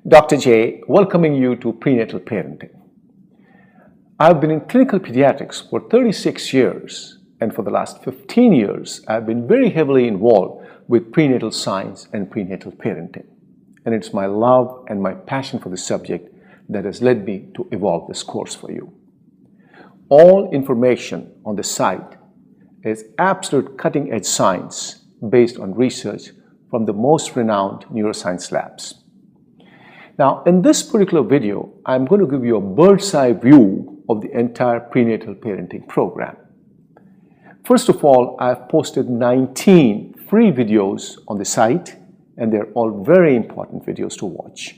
Dr. J, welcoming you to Prenatal Parenting. I've been in clinical pediatrics for 36 years, and for the last 15 years, I've been very heavily involved with prenatal science and prenatal parenting. And it's my love and my passion for the subject that has led me to evolve this course for you. All information on the site is absolute cutting-edge science based on research from the most renowned neuroscience labs. Now, in this particular video, I'm going to give you a bird's eye view of the entire prenatal parenting program. First of all, I've posted 19 free videos on the site, and they're all very important videos to watch.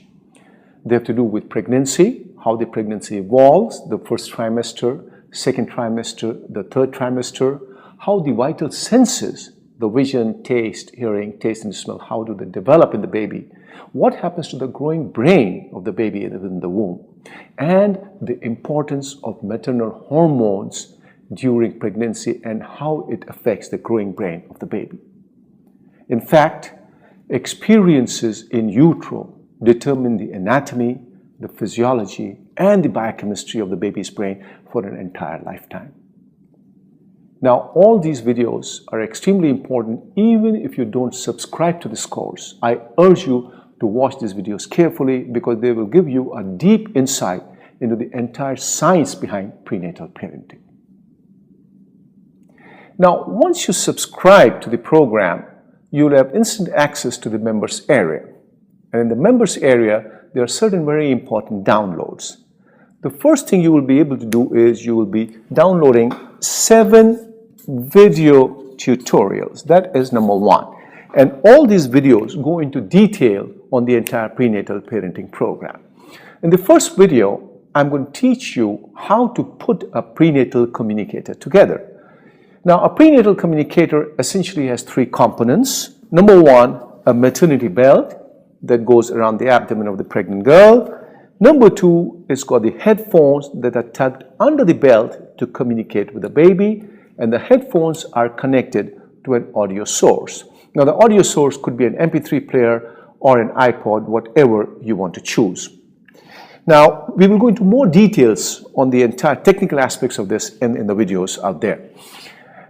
They have to do with pregnancy, how the pregnancy evolves, the first trimester, second trimester, the third trimester, how the vital senses, the vision, taste, hearing, taste and smell, how do they develop in the baby, what happens to the growing brain of the baby within the womb, and the importance of maternal hormones during pregnancy and how it affects the growing brain of the baby. In fact, experiences in utero determine the anatomy, the physiology, and the biochemistry of the baby's brain for an entire lifetime. Now, all these videos are extremely important even if you don't subscribe to this course. I urge you to watch these videos carefully because they will give you a deep insight into the entire science behind prenatal parenting. Now, once you subscribe to the program, you will have instant access to the members area. And in the members area, there are certain very important downloads. The first thing you will be able to do is you will be downloading 7 video tutorials. That is number one. And all these videos go into detail on the entire prenatal parenting program. In the first video, I'm going to teach you how to put a prenatal communicator together. Now, a prenatal communicator essentially has 3 components. Number one, a maternity belt that goes around the abdomen of the pregnant girl. Number two, it's got the headphones that are tucked under the belt to communicate with the baby, and the headphones are connected to an audio source. Now, the audio source could be an MP3 player or an iPod, whatever you want to choose. Now, we will go into more details on the entire technical aspects of this in the videos out there.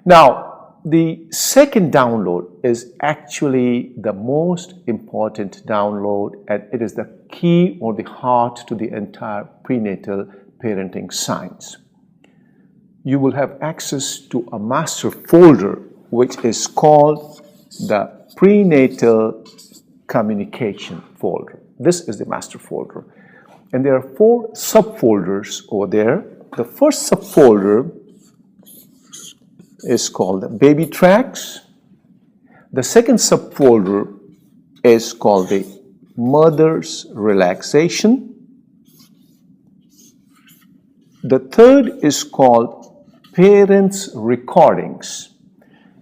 Now, the second download is actually the most important download, and it is the key or the heart to the entire prenatal parenting science. You will have access to a master folder which is called the Prenatal Communication folder. This is the master folder. And there are 4 subfolders over there. The first subfolder is called Baby Tracks. The second subfolder is called the Mother's Relaxation. The third is called Parents Recordings.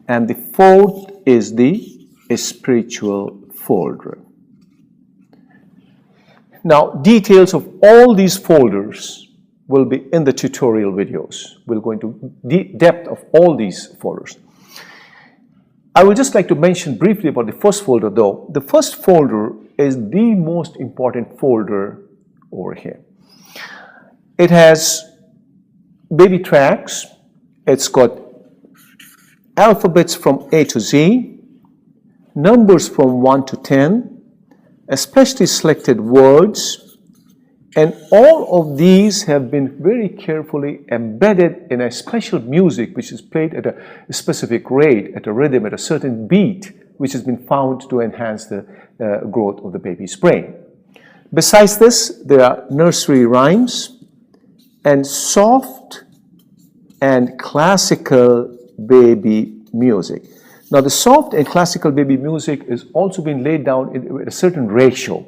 And the fourth is the Spiritual folder. Now, details of all these folders will be in the tutorial videos. We'll go into the depth of all these folders. I would just like to mention briefly about the first folder though. The first folder is the most important folder over here. It has baby tracks. It's got alphabets from A to Z, numbers from 1 to 10, especially selected words, and all of these have been very carefully embedded in a special music which is played at a specific rate, at a rhythm, at a certain beat, which has been found to enhance the growth of the baby's brain. Besides this, there are nursery rhymes and soft and classical baby music. Now, the soft and classical baby music is also been laid down in a certain ratio.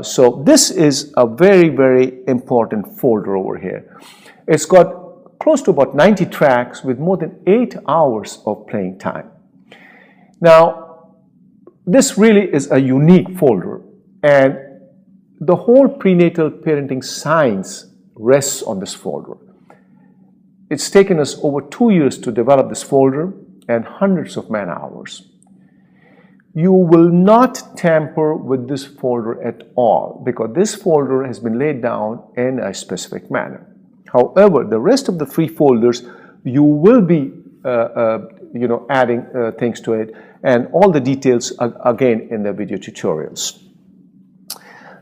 So this is a very, very important folder over here. It's got close to about 90 tracks with more than 8 hours of playing time. Now, this really is a unique folder, and the whole prenatal parenting science rests on this folder. It's taken us over 2 years to develop this folder and hundreds of man hours. You will not tamper with this folder at all, because this folder has been laid down in a specific manner. However, the rest of the 3 folders, you will be adding things to it, and all the details are again in the video tutorials.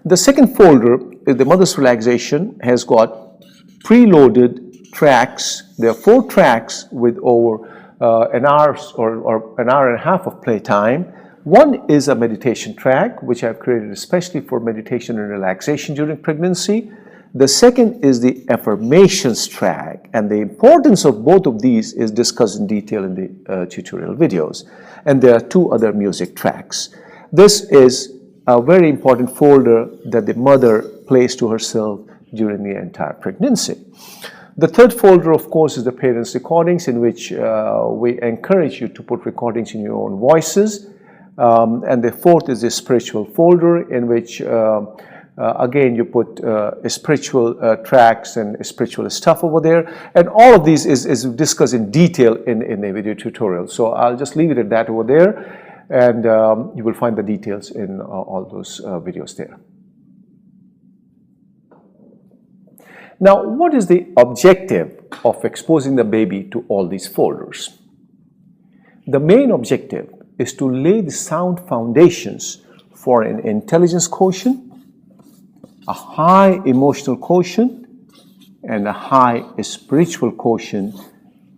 The second folder is the Mother's Relaxation, has got preloaded tracks. There are 4 tracks with over an hour or an hour and a half of playtime. One is a meditation track, which I've created especially for meditation and relaxation during pregnancy. The second is the affirmations track, and the importance of both of these is discussed in detail in the tutorial videos. And there are 2 other music tracks. This is a very important folder that the mother plays to herself during the entire pregnancy. The third folder, of course, is the parents' recordings, in which we encourage you to put recordings in your own voices. And the fourth is the spiritual folder, in which again you put spiritual tracks and spiritual stuff over there, and all of these is discussed in detail in the video tutorial. So I'll just leave it at that over there, and you will find the details in all those videos there. Now, what is the objective of exposing the baby to all these folders? The main objective is to lay the sound foundations for an intelligence quotient, a high emotional quotient, and a high spiritual quotient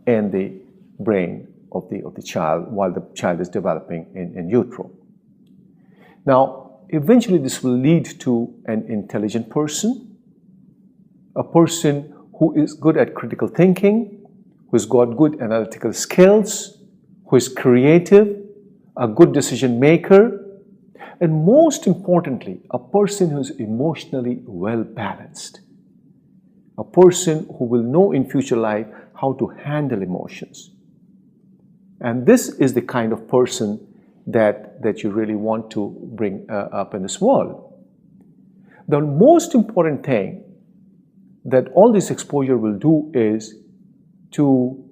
in the brain of the child while the child is developing in utero. Now, eventually this will lead to an intelligent person, a person who is good at critical thinking, who's got good analytical skills, who is creative, a good decision maker, and most importantly, a person who is emotionally well balanced. A person who will know in future life how to handle emotions. And this is the kind of person that you really want to bring up in this world. The most important thing that all this exposure will do is to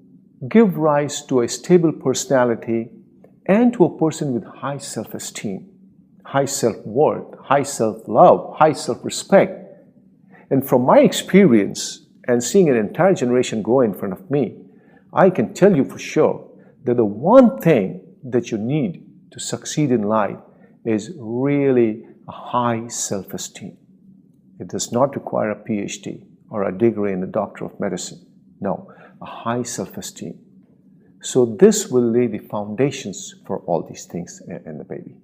give rise to a stable personality and to a person with high self-esteem, high self-worth, high self-love, high self-respect. And from my experience and seeing an entire generation grow in front of me, I can tell you for sure that the one thing that you need to succeed in life is really a high self-esteem. It does not require a PhD or a degree in the Doctor of Medicine. No, a high self-esteem. So this will lay the foundations for all these things in the baby.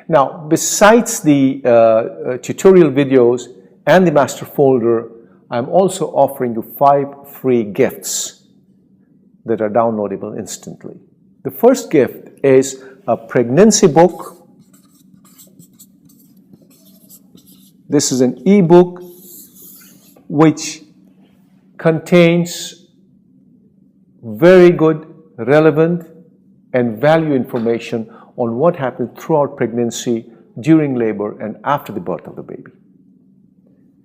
Now, besides the tutorial videos and the master folder, I'm also offering you 5 free gifts that are downloadable instantly. The first gift is a pregnancy book. This is an ebook which contains very good, relevant, and value information on what happens throughout pregnancy, during labor, and after the birth of the baby.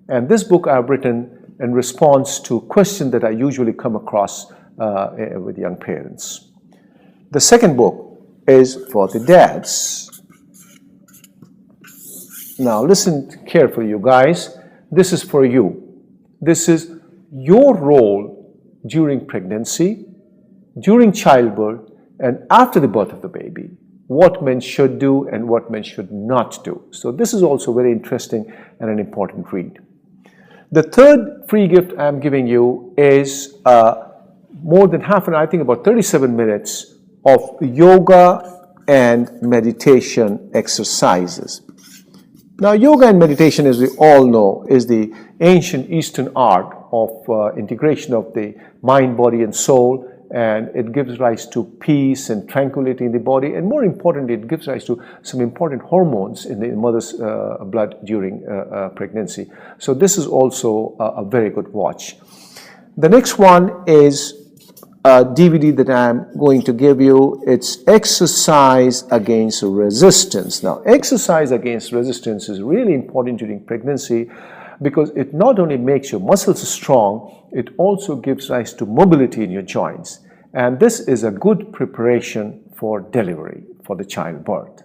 And this book I have written in response to questions that I usually come across with young parents. The second book is for the dads. Now listen carefully, you guys. This is for you. This is your role during pregnancy, during childbirth, and after the birth of the baby. What men should do and what men should not do. So this is also very interesting and an important read. The third free gift I'm giving you is more than half an hour, I think about 37 minutes of yoga and meditation exercises. Now, yoga and meditation, as we all know, is the ancient Eastern art of integration of the mind, body, and soul, and it gives rise to peace and tranquility in the body, and more importantly, it gives rise to some important hormones in the mother's blood during pregnancy. So this is also a very good watch. The next one is a DVD that I'm going to give you. It's Exercise Against Resistance. Now, exercise against resistance is really important during pregnancy because it not only makes your muscles strong, it also gives rise to mobility in your joints. And this is a good preparation for delivery, for the childbirth.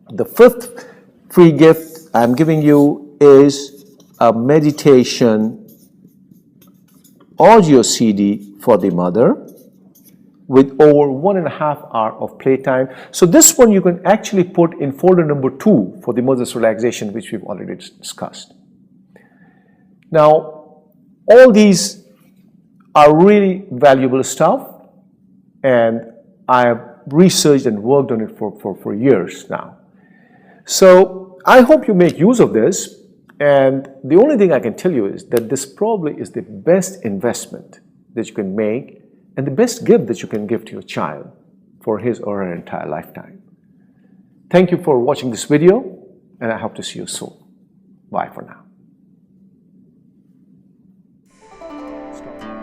The fifth free gift I'm giving you is a meditation audio CD for the mother with over 1.5 hours of playtime. So this one you can actually put in folder number 2 for the mother's relaxation, which we've already discussed. Now, all these are really valuable stuff, and I have researched and worked on it for years now. So I hope you make use of this, and the only thing I can tell you is that this probably is the best investment that you can make and the best gift that you can give to your child for his or her entire lifetime. Thank you for watching this video, and I hope to see you soon. Bye for now. Stop.